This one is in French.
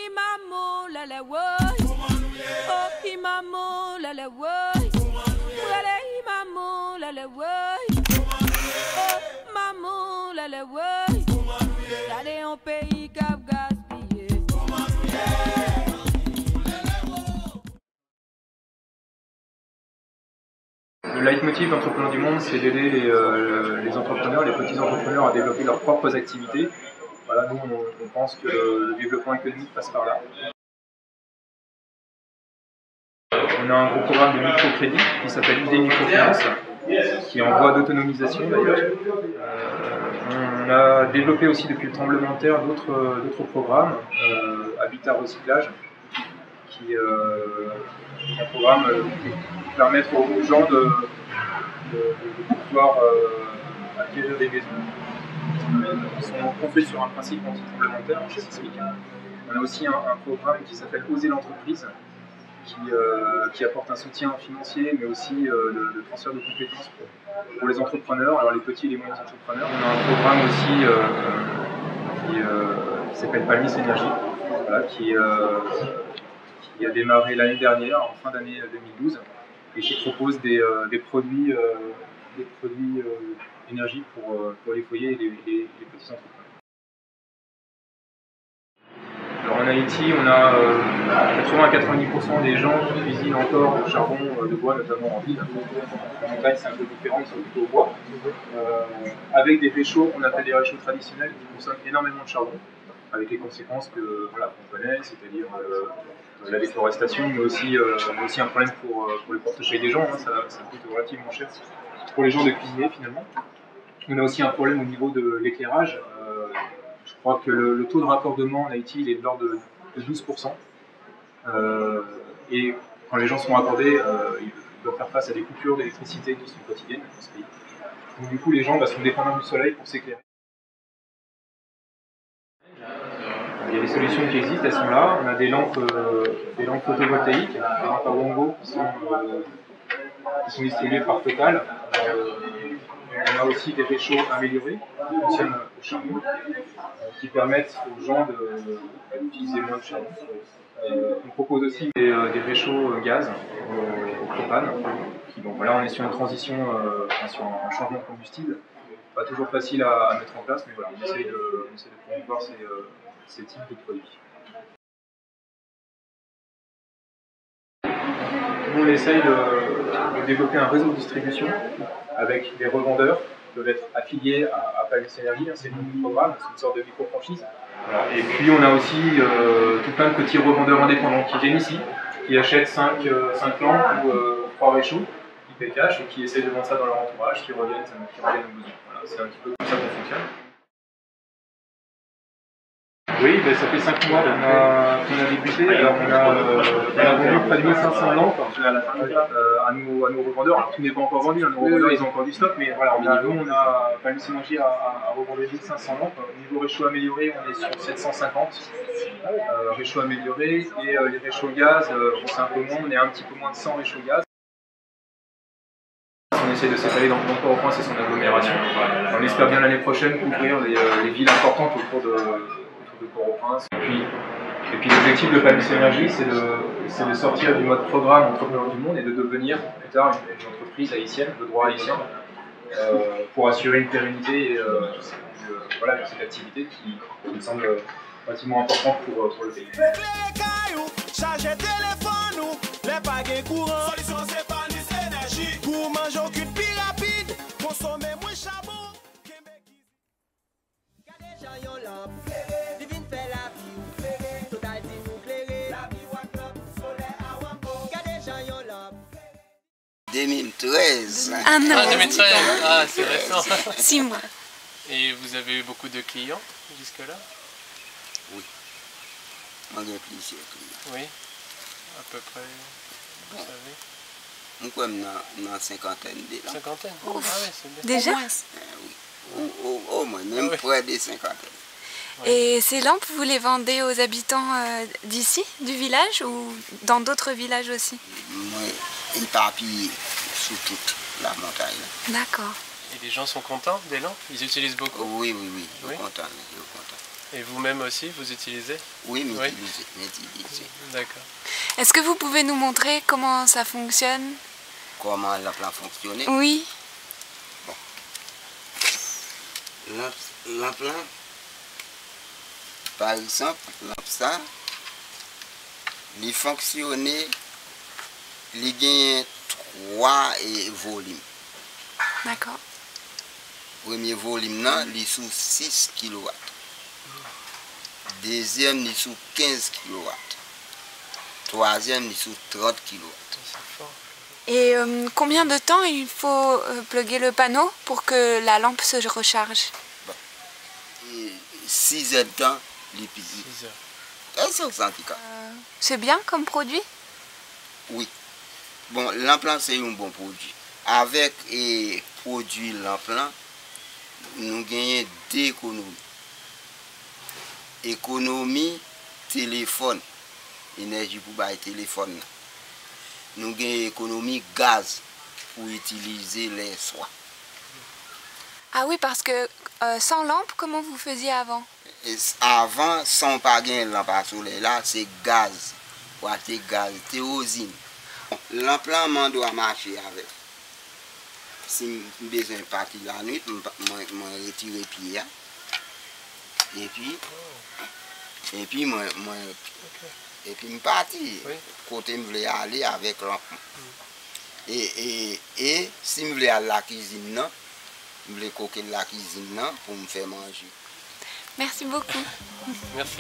imamo la la woy. Oh imamo la la woy. Wale imamo la la woy. Oh maman la la woy. D'aller en pays cap gaspillé. Le leitmotiv d'Entrepreneurs du Monde, c'est d'aider les entrepreneurs, les petits entrepreneurs à développer leurs propres activités. Voilà, nous, on pense que le développement économique passe par là. On a un gros programme de microcrédit qui s'appelle ID Microfinance, qui est en voie d'autonomisation d'ailleurs. On a développé aussi depuis le tremblement de terre d'autres programmes, Habitat Recyclage, qui est un programme qui permet aux gens de pouvoir acquérir des maisons qui sont construites sur un principe anti-tremblementaire, anti-sismique. On a aussi un programme qui s'appelle Oser l'entreprise, qui apporte un soutien financier, mais aussi le transfert de compétences pour les entrepreneurs, alors les petits et les moyens entrepreneurs. On a un programme aussi qui s'appelle Palmis Énergie, voilà, qui a démarré l'année dernière, en fin d'année 2012, et qui propose des produits énergie pour les foyers et les petits entrepreneurs. Alors en Haïti, on a 80 à 90% des gens qui cuisinent encore au charbon de bois, notamment en ville. En montagne, c'est un peu différent, ils sont plutôt au bois. Avec des réchauds qu'on appelle des réchauds traditionnels qui consomment énormément de charbon, avec les conséquences qu'on connaît, c'est-à-dire la déforestation, mais aussi un problème pour le portefeuille des gens, hein, ça coûte relativement cher pour les gens de cuisiner finalement. On a aussi un problème au niveau de l'éclairage. Je crois que le taux de raccordement en Haïti il est de l'ordre de 12%. Et quand les gens sont raccordés, ils doivent faire face à des coupures d'électricité qui sont quotidiennes dans ce pays. Donc du coup, les gens sont dépendants du soleil pour s'éclairer. Il y a des solutions qui existent, elles sont là. On a des lampes photovoltaïques, des lampes à Wango qui sont distribuées par Total. On a aussi des réchauds améliorés qui fonctionnent au charbon, qui permettent aux gens d'utiliser moins de charbon. On propose aussi des réchauds gaz au propane. Là, on est sur une transition, sur un changement de combustible. Pas toujours facile à mettre en place, mais voilà, on essaie de promouvoir ces types de produits. Nous, on essaye de développer un réseau de distribution avec des revendeurs qui peuvent être affiliés à Palmis Énergie, c'est le nom du programme, c'est une sorte de micro-franchise. Voilà. Et puis on a aussi tout plein de petits revendeurs indépendants qui viennent ici, qui achètent 5 lampes ou 3 réchauds, qui paient cash et qui essaient de vendre ça dans leur entourage, qui reviennent aux besoins. Voilà, c'est un petit peu comme ça qu'on fonctionne. Oui, ben ça fait 5 mois qu'on a débuté. Alors on a vendu près de 1500 lampes à nos revendeurs. Alors tout n'est pas encore vendu, nos revendeurs ils ont encore du stock, mais voilà, Palmis Énergie a revendu 1500 lampes. Au niveau réchaud amélioré, on est sur 750 réchauds améliorés. Et les réchauds gaz, c'est un peu moins, on est un petit peu moins de 100 réchauds gaz. On essaie de s'étaler dans Port-au-Prince et son agglomération. On espère bien l'année prochaine couvrir les villes importantes autour de Port-au-Prince. Et puis l'objectif de Palmis Énergie, c'est de sortir du mode programme Entrepreneurs du Monde et de devenir plus tard une entreprise haïtienne, de droit haïtien, pour assurer une pérennité de cette activité qui me semble relativement importante pour le pays. « 2013. Ah non. Ah, 2013, ah, c'est récent. 6 mois. Et vous avez eu beaucoup de clients jusque-là? Oui. On a plusieurs clients. Oui, à peu près, vous savez? Moi, on a une cinquantaine déjà. Cinquantaine? Ouf. Ah oui, c'est bien. Déjà? Oui. Au moins, même oui. près des cinquantaines. Et ces lampes, vous les vendez aux habitants d'ici, du village, ou dans d'autres villages aussi? Moi, éparpillé sur toute la montagne. D'accord. Et les gens sont contents des lampes? Ils utilisent beaucoup? Oui, Oui. ils sont contents. Et vous-même aussi, vous utilisez? Oui, Oui. m'utiliser. D'accord. Est-ce que vous pouvez nous montrer comment ça fonctionne? Comment l'implant fonctionne? Oui. L'implant, par exemple, ça, il fonctionne, il gagne 3 volumes. D'accord. Premier volume, non, il est sous 6 kW. Deuxième, il est sous 15 kW. Troisième, il est sous 30 kW. C'est fort. Et combien de temps il faut plugger le panneau pour que la lampe se recharge? 6 heures de temps, il est 6 heures. C'est bien comme produit? Oui. Bon, l'implant, c'est un bon produit. Avec et produit l'implant, nous gagnons 2 économies. Économie, téléphone, énergie pour bailler téléphone. Nous gagnons économie gaz pour utiliser les soins. Ah oui, parce que sans lampe, comment vous faisiez avant? Avant, sans pas gagner lampe à soleil, là, c'est gaz. Pour gaz, théosine. L'implant doit marcher avec. Si j'ai besoin de partir la nuit, je retire les pieds. Et puis, je partis. Oui. Côté je voulais aller avec l'enfant. Et si je voulais aller à la cuisine, je voulais coquer la cuisine pour me faire manger. Merci beaucoup. Merci.